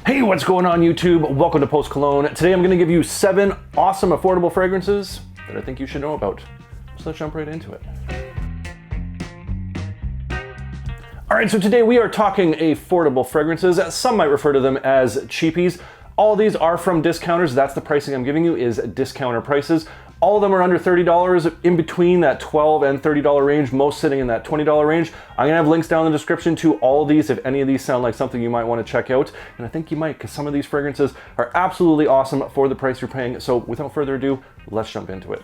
Hey, what's going on YouTube? Welcome to Post Cologne. Today I'm gonna give you 7 awesome affordable fragrances that I think you should know about. So let's jump right into it. All right, so today we are talking affordable fragrances. Some might refer to them as cheapies. All these are from discounters. That's the pricing I'm giving you, is discounter prices. All of them are under $30, in between that $12 and $30 range, most sitting in that $20 range. I'm gonna have links down in the description to all of these if any of these sound like something you might wanna check out. And I think you might, because some of these fragrances are absolutely awesome for the price you're paying. So without further ado, let's jump into it.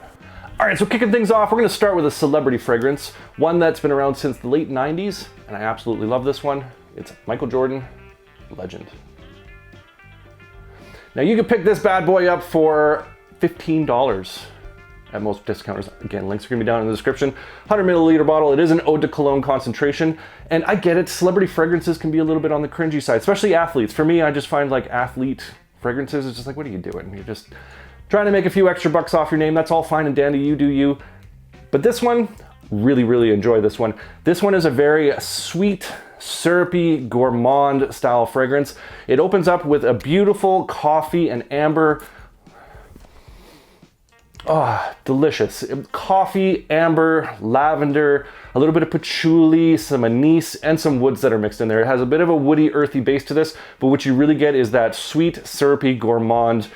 All right, so kicking things off, we're gonna start with a celebrity fragrance, one that's been around since the late 90s, and I absolutely love this one. It's Michael Jordan, Legend. Now you can pick this bad boy up for $15 at most discounters. Again, links are gonna be down in the description. 100 milliliter bottle. It is an Eau de Cologne concentration. And I get it, celebrity fragrances can be a little bit on the cringy side, especially athletes. For me, I just find like athlete fragrances, it's just like, what are you doing? You're just trying to make a few extra bucks off your name. That's all fine and dandy, you do you. But this one, really enjoy this one. This one is a very sweet, syrupy, gourmand style fragrance. It opens up with a beautiful coffee and amber. Oh, delicious. Coffee, amber, lavender, a little bit of patchouli, some anise, and some woods that are mixed in there. It has a bit of a woody, earthy base to this, but what you really get is that sweet, syrupy, gourmand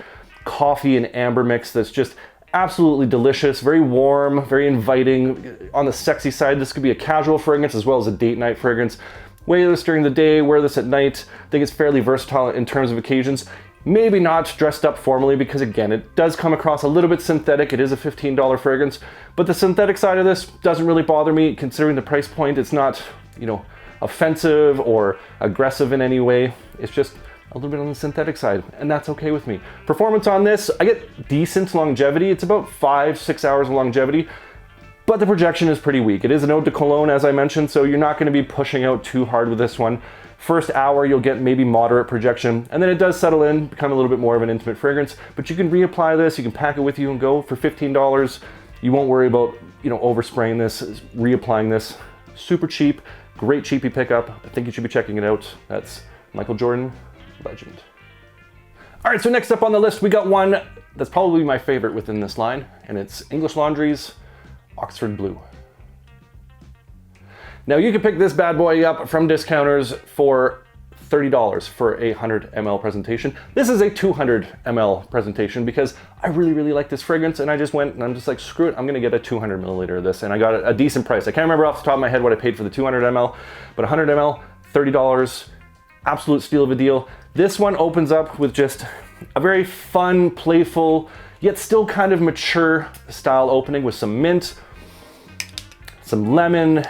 coffee and amber mix that's just absolutely delicious, very warm, very inviting. On the sexy side, this could be a casual fragrance as well as a date night fragrance. Wear this during the day, wear this at night. I think it's fairly versatile in terms of occasions. Maybe not dressed up formally because again, it does come across a little bit synthetic. It is a $15 fragrance, but the synthetic side of this doesn't really bother me considering the price point. It's not, you know, offensive or aggressive in any way. It's just a little bit on the synthetic side, and that's okay with me. Performance on this, I get decent longevity. It's about 5-6 hours of longevity, but the projection is pretty weak. It is an Eau de Cologne, as I mentioned, so you're not gonna be pushing out too hard with this one. First hour, you'll get maybe moderate projection, and then it does settle in, become a little bit more of an intimate fragrance, but you can reapply this, you can pack it with you and go for $15. You won't worry about, you know, overspraying this, reapplying this. Super cheap, great cheapie pickup. I think you should be checking it out. That's Michael Jordan, Legend. All right, so next up on the list, we got one that's probably my favorite within this line, and it's English Laundry's Oxford Blue. Now you can pick this bad boy up from discounters for $30 for a 100 ml presentation. This is a 200 ml presentation because I really like this fragrance, and I just went and I'm just like, screw it, I'm gonna get a 200 milliliter of this, and I got a decent price. I can't remember off the top of my head what I paid for the 200 ml, but 100 ml, $30, absolute steal of a deal. This one opens up with just a very fun, playful, yet still kind of mature style opening with some mint, some lemon,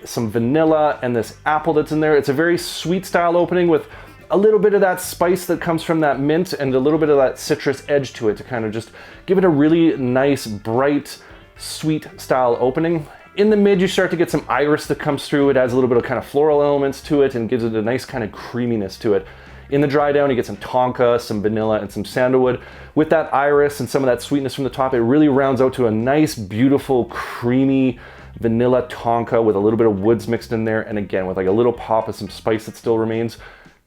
some vanilla, and this apple that's in there. It's a very sweet style opening with a little bit of that spice that comes from that mint and a little bit of that citrus edge to it to kind of just give it a really nice, bright, sweet style opening. In the mid, you start to get some iris that comes through. It adds a little bit of kind of floral elements to it and gives it a nice kind of creaminess to it. In the dry down, you get some tonka, some vanilla, and some sandalwood. With that iris and some of that sweetness from the top, it really rounds out to a nice, beautiful, creamy vanilla tonka with a little bit of woods mixed in there, and again with like a little pop of some spice that still remains.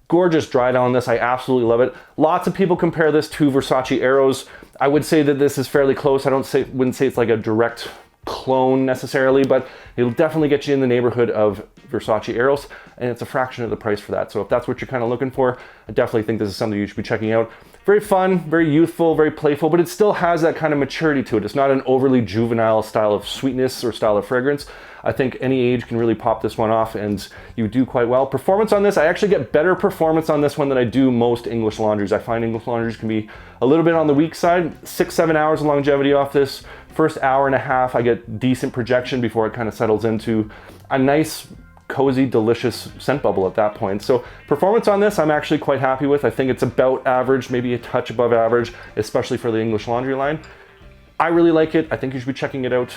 Gorgeous dry down on this. I absolutely love it. Lots of people compare this to Versace Eros. I would say that this is fairly close. I wouldn't say it's like a direct clone necessarily, but it'll definitely get you in the neighborhood of Versace Eros, and it's a fraction of the price for that. So if that's what you're kind of looking for, I definitely think this is something you should be checking out. Very fun, very youthful, very playful, but it still has that kind of maturity to it. It's not an overly juvenile style of sweetness or style of fragrance. I think any age can really pop this one off, and you do quite well. Performance on this, I actually get better performance on this one than I do most English laundries. I find English laundries can be a little bit on the weak side. 6-7 hours of longevity off this. First hour and a half, I get decent projection before it kind of settles into a nice, cozy, delicious scent bubble at that point. So performance on this, I'm actually quite happy with. I think it's about average, maybe a touch above average, especially for the English Laundry line. I really like it. I think you should be checking it out.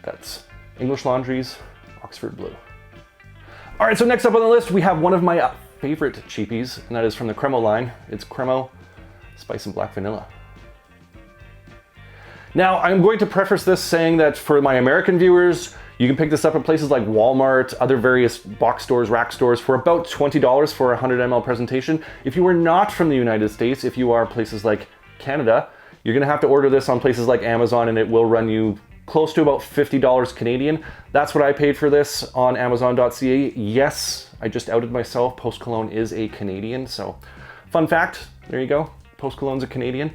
That's English Laundry's Oxford Blue. All right, so next up on the list, we have one of my favorite cheapies, and that is from the CREMO line. It's CREMO Spice and Black Vanilla. Now, I'm going to preface this saying that for my American viewers, you can pick this up at places like Walmart, other various box stores, rack stores for about $20 for a 100 ml presentation. If you are not from the United States, if you are places like Canada, you're gonna have to order this on places like Amazon and it will run you close to about $50 Canadian. That's what I paid for this on Amazon.ca. Yes, I just outed myself. Post Cologne is a Canadian, so fun fact, there you go. Post Cologne's a Canadian.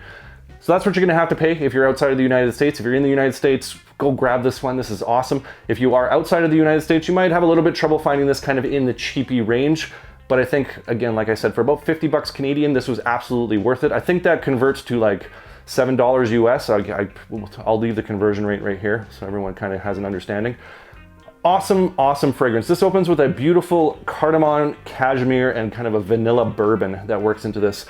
So that's what you're gonna have to pay if you're outside of the United States. If you're in the United States, go grab this one. This is awesome. If you are outside of the United States, you might have a little bit trouble finding this kind of in the cheapy range. But I think, again, like I said, for about 50 bucks Canadian, this was absolutely worth it. I think that converts to like $7 US. I'll leave the conversion rate right here so everyone kind of has an understanding. Awesome, awesome fragrance. This opens with a beautiful cardamom, cashmere, and kind of a vanilla bourbon that works into this.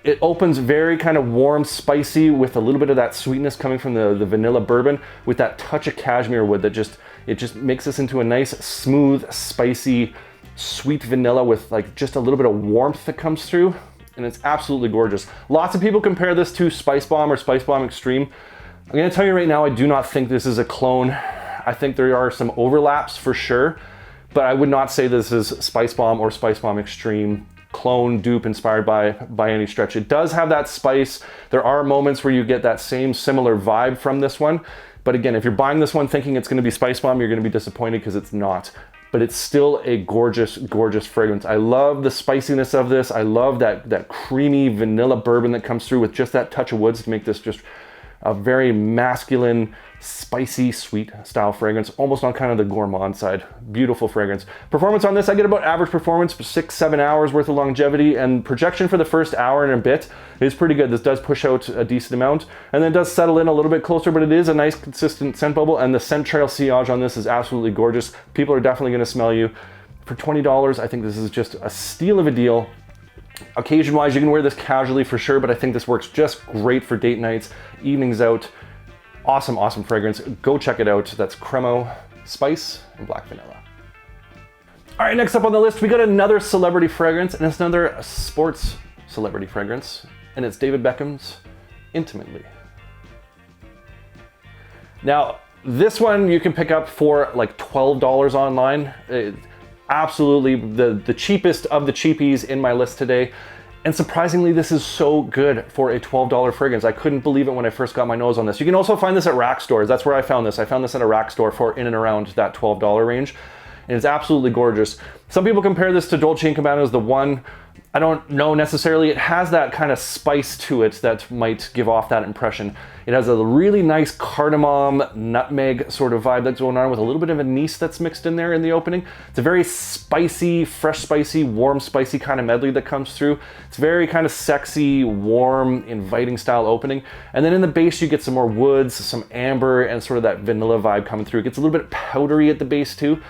It opens very kind of warm, spicy with a little bit of that sweetness coming from the vanilla bourbon with that touch of cashmere wood that just makes this into a nice, smooth, spicy, sweet vanilla with like just a little bit of warmth that comes through. And it's absolutely gorgeous. Lots of people compare this to Spice Bomb or Spice Bomb Extreme. I'm gonna tell you right now, I do not think this is a clone. I think there are some overlaps for sure, but I would not say this is Spice Bomb or Spice Bomb Extreme clone, dupe inspired by any stretch. It does have that spice. There are moments where you get that same similar vibe from this one. But again, if you're buying this one thinking it's gonna be Spice Bomb, you're gonna be disappointed because it's not. But it's still a gorgeous, gorgeous fragrance. I love the spiciness of this. I love that creamy vanilla bourbon that comes through with just that touch of woods to make this just a very masculine, spicy, sweet style fragrance, almost on kind of the gourmand side. Beautiful fragrance. Performance on this, I get about average performance, 6-7 hours worth of longevity, and projection for the first hour and a bit is pretty good. This does push out a decent amount, and then it does settle in a little bit closer, but it is a nice consistent scent bubble, and the scent trail sillage on this is absolutely gorgeous. People are definitely gonna smell you. For $20, I think this is just a steal of a deal. Occasion-wise, you can wear this casually for sure, but I think this works just great for date nights, evenings out. Awesome, awesome fragrance. Go check it out. That's CREMO, Spice, and Black Vanilla. All right, next up on the list, we got another celebrity fragrance, and it's another sports celebrity fragrance, and it's David Beckham's Intimately. Now, this one you can pick up for like $12 online. Absolutely the cheapest of the cheapies in my list today. And surprisingly, this is so good for a $12 fragrance. I couldn't believe it when I first got my nose on this. You can also find this at rack stores. That's where I found this. I found this at a rack store for in and around that $12 range. And it's absolutely gorgeous. Some people compare this to Dolce & Gabbana's The One. I don't know necessarily. It has that kind of spice to it that might give off that impression. It has a really nice cardamom, nutmeg sort of vibe that's going on with a little bit of anise that's mixed in there in the opening. It's a very spicy, fresh spicy, warm spicy kind of medley that comes through. It's very kind of sexy, warm, inviting style opening. And then in the base you get some more woods, some amber, and sort of that vanilla vibe coming through. It gets a little bit powdery at the base too.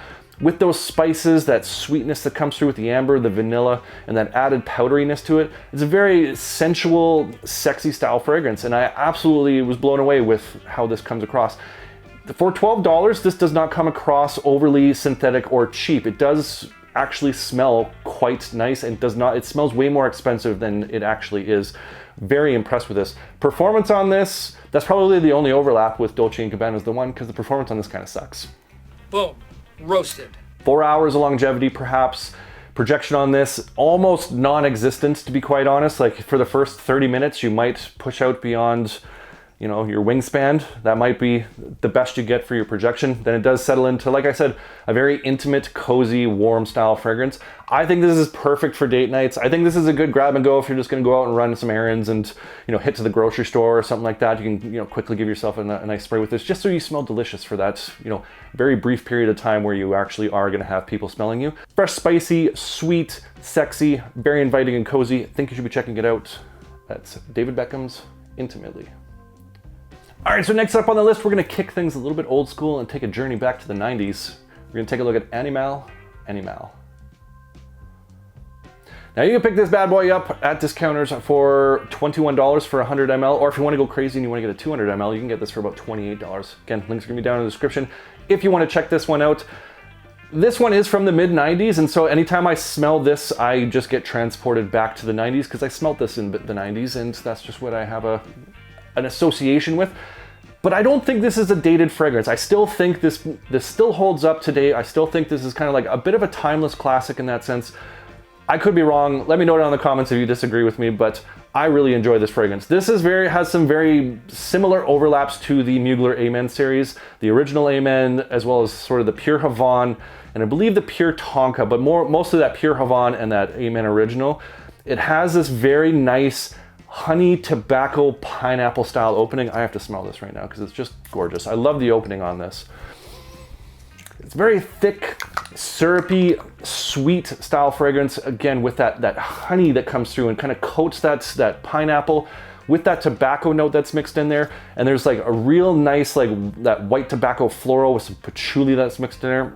With those spices, that sweetness that comes through with the amber, the vanilla, and that added powderiness to it, it's a very sensual, sexy style fragrance, and I absolutely was blown away with how this comes across. For $12, this does not come across overly synthetic or cheap. It does actually smell quite nice and it smells way more expensive than it actually is. Very impressed with this. Performance on this, that's probably the only overlap with Dolce & Gabbana's The One, because the performance on this kind of sucks. Boom. Roasted. 4 hours of longevity, perhaps. Projection on this, almost non-existent, to be quite honest. Like for the first 30 minutes, you might push out beyond, you know, your wingspan. That might be the best you get for your projection. Then it does settle into, like I said, a very intimate, cozy, warm style fragrance. I think this is perfect for date nights. I think this is a good grab and go if you're just gonna go out and run some errands and, you know, hit to the grocery store or something like that. You can, you know, quickly give yourself a nice spray with this, just so you smell delicious for that, you know, very brief period of time where you actually are gonna have people smelling you. Fresh, spicy, sweet, sexy, very inviting and cozy. I think you should be checking it out. That's David Beckham's Intimately. All right, so next up on the list, we're gonna kick things a little bit old school and take a journey back to the 90s. We're gonna take a look at ANIMALE. Now you can pick this bad boy up at discounters for $21 for 100 ml, or if you wanna go crazy and you wanna get a 200 ml, you can get this for about $28. Again, links are gonna be down in the description if you wanna check this one out. This one is from the mid 90s, and so anytime I smell this, I just get transported back to the 90s because I smelt this in the 90s, and that's just what I have an association with. But I don't think this is a dated fragrance. I still think this still holds up today. I still think this is kind of like a bit of a timeless classic in that sense. I could be wrong. Let me know down in the comments if you disagree with me, but I really enjoy this fragrance. This is has some very similar overlaps to the Mugler Amen series, the original Amen, as well as sort of the Pure Havane, and I believe the Pure Tonka, but mostly that Pure Havane and that Amen original. It has this very nice honey tobacco pineapple style opening. I have to smell this right now because it's just gorgeous. I love the opening on this. It's very thick, syrupy, sweet style fragrance. Again, with that honey that comes through and kind of coats that pineapple with that tobacco note that's mixed in there. And there's like a real nice, like that white tobacco floral with some patchouli that's mixed in there.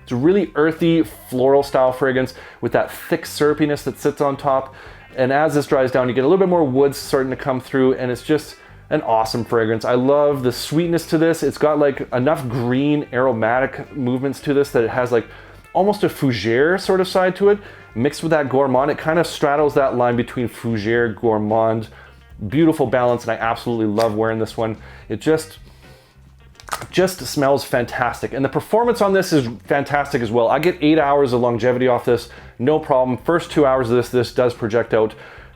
It's a really earthy, floral style fragrance with that thick syrupiness that sits on top. And as this dries down, you get a little bit more woods starting to come through, and it's just an awesome fragrance. I love the sweetness to this. It's got like enough green aromatic movements to this that it has like almost a fougere sort of side to it, mixed with that gourmand. It kind of straddles that line between fougere, gourmand. Beautiful balance, and I absolutely love wearing this one. It just smells fantastic, and the performance on this is fantastic as well. I get 8 hours of longevity off this, no problem. First 2 hours of this does project out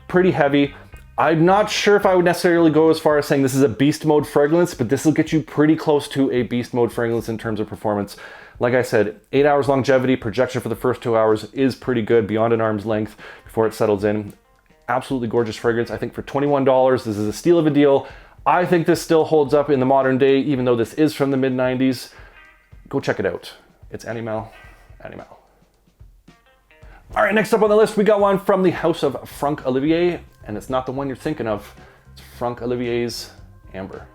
pretty heavy. I'm not sure if I would necessarily go as far as saying this is a beast mode fragrance, but this will get you pretty close to a beast mode fragrance in terms of performance. Like I said, 8 hours longevity, projection for the first 2 hours is pretty good, beyond an arm's length before it settles in. Absolutely gorgeous fragrance. I think for $21, this is a steal of a deal. I think this still holds up in the modern day, even though this is from the mid-90s. Go check it out. It's ANIMALE. ANIMALE. All right, next up on the list, we got one from the house of FRANCK Olivier, and it's not the one you're thinking of. It's FRANCK Olivier's Amber.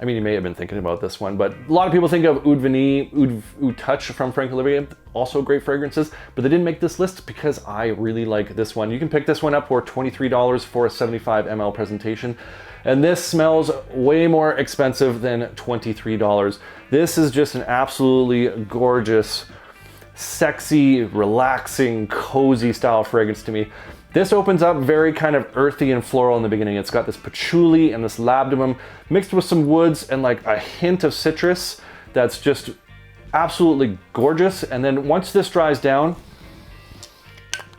I mean, you may have been thinking about this one, but a lot of people think of Oud Vanille, Oud Touch from FRANCK Olivier, also great fragrances, but they didn't make this list because I really like this one. You can pick this one up for $23 for a 75 ml presentation, and this smells way more expensive than $23. This is just an absolutely gorgeous, sexy, relaxing, cozy style fragrance to me. This opens up very kind of earthy and floral in the beginning. It's got this patchouli and this labdanum mixed with some woods and like a hint of citrus that's just absolutely gorgeous. And then once this dries down,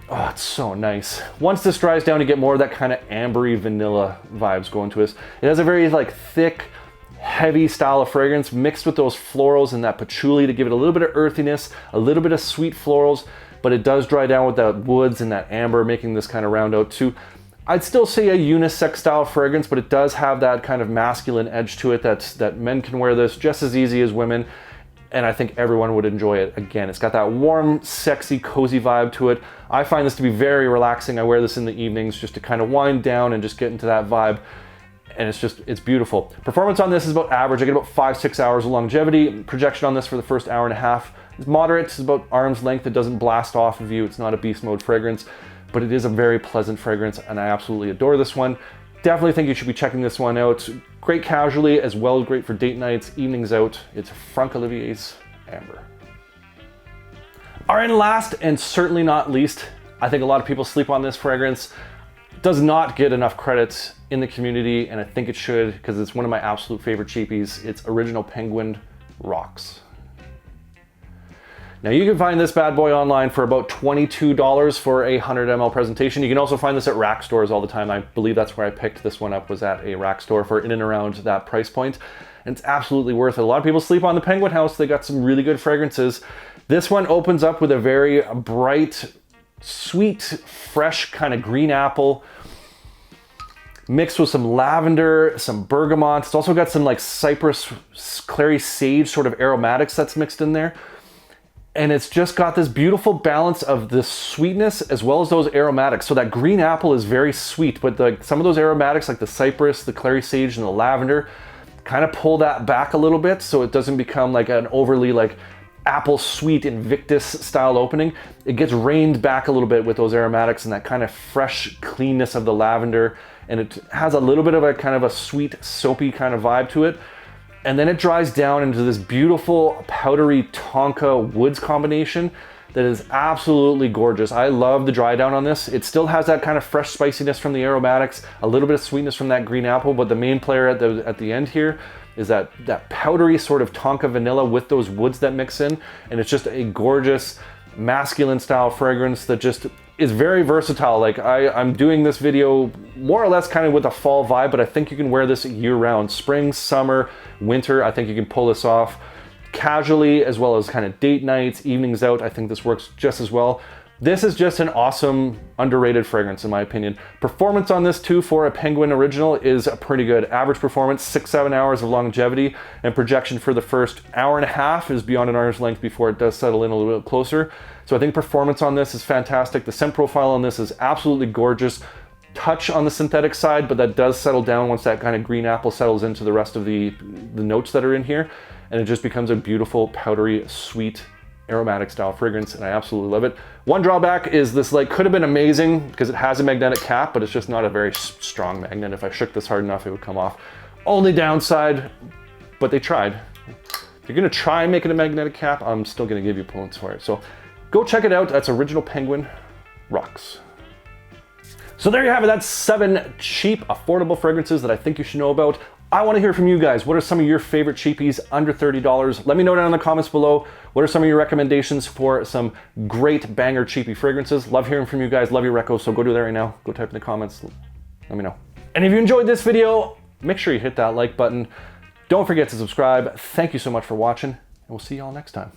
oh, it's so nice. Once this dries down, you get more of that kind of ambery vanilla vibes going to us. It has a very like thick, heavy style of fragrance mixed with those florals and that patchouli to give it a little bit of earthiness, a little bit of sweet florals, but it does dry down with that woods and that amber, making this kind of round out to, I'd still say a unisex style fragrance, but it does have that kind of masculine edge to it that men can wear this just as easy as women, and I think everyone would enjoy it. Again, it's got that warm, sexy, cozy vibe to it. I find this to be very relaxing. I wear this in the evenings just to kind of wind down and just get into that vibe. And it's beautiful. Performance on this is about average. I get about 5-6 hours of longevity. Projection on this for the first hour and a half is moderate. It's about arm's length. It doesn't blast off of you. It's not a beast mode fragrance, but it is a very pleasant fragrance, and I absolutely adore this one. Definitely think you should be checking this one out. Great casually, as well as great for date nights, evenings out. It's FRANCK Olivier's Amber. All right, and last and certainly not least, I think a lot of people sleep on this fragrance. Does not get enough credit in the community, and I think it should because it's one of my absolute favorite cheapies. It's Original Penguin Rocks. Now you can find this bad boy online for about $22 for a 100 ml presentation. You can also find this at rack stores all the time. I believe that's where I picked this one up, was at a rack store for in and around that price point. And it's absolutely worth it. A lot of people sleep on the Penguin House. They got some really good fragrances. This one opens up with a very bright, sweet, fresh kind of green apple, mixed with some lavender, some bergamot. It's also got some like cypress, clary sage sort of aromatics that's mixed in there. And it's just got this beautiful balance of the sweetness as well as those aromatics. So that green apple is very sweet, but some of those aromatics like the cypress, the clary sage, and the lavender kind of pull that back a little bit so it doesn't become like an overly like apple sweet Invictus style opening. It gets reined back a little bit with those aromatics and that kind of fresh cleanness of the lavender. And it has a little bit of a kind of a sweet, soapy kind of vibe to it. And then it dries down into this beautiful powdery tonka woods combination that is absolutely gorgeous. I love the dry down on this. It still has that kind of fresh spiciness from the aromatics, a little bit of sweetness from that green apple, but the main player at the end here is that powdery sort of tonka vanilla with those woods that mix in, and it's just a gorgeous masculine style fragrance that just is very versatile. Like I'm doing this video more or less kind of with a fall vibe, but I think you can wear this year round. Spring, summer, winter, I think you can pull this off casually, as well as kind of date nights, evenings out. I think this works just as well. This is just an awesome, underrated fragrance in my opinion. Performance on this too for a Penguin original is pretty good. Average performance, 6-7 hours of longevity, and projection for the first hour and a half is beyond an arm's length before it does settle in a little bit closer. So I think performance on this is fantastic. The scent profile on this is absolutely gorgeous. Touch on the synthetic side, but that does settle down once that kind of green apple settles into the rest of the notes that are in here. And it just becomes a beautiful, powdery, sweet, aromatic style fragrance, and I absolutely love it. One drawback is this like could have been amazing because it has a magnetic cap, but it's just not a very strong magnet. If I shook this hard enough, it would come off. Only downside, but they tried. If you're gonna try and make it a magnetic cap, I'm still gonna give you points for it. So go check it out. That's Original Penguin. Rocks. So there you have it. That's 7 cheap, affordable fragrances that I think you should know about. I want to hear from you guys. What are some of your favorite cheapies under $30? Let me know down in the comments below. What are some of your recommendations for some great banger cheapie fragrances? Love hearing from you guys. Love your recos. So go do that right now. Go type in the comments. Let me know. And if you enjoyed this video, make sure you hit that like button. Don't forget to subscribe. Thank you so much for watching, and we'll see y'all next time.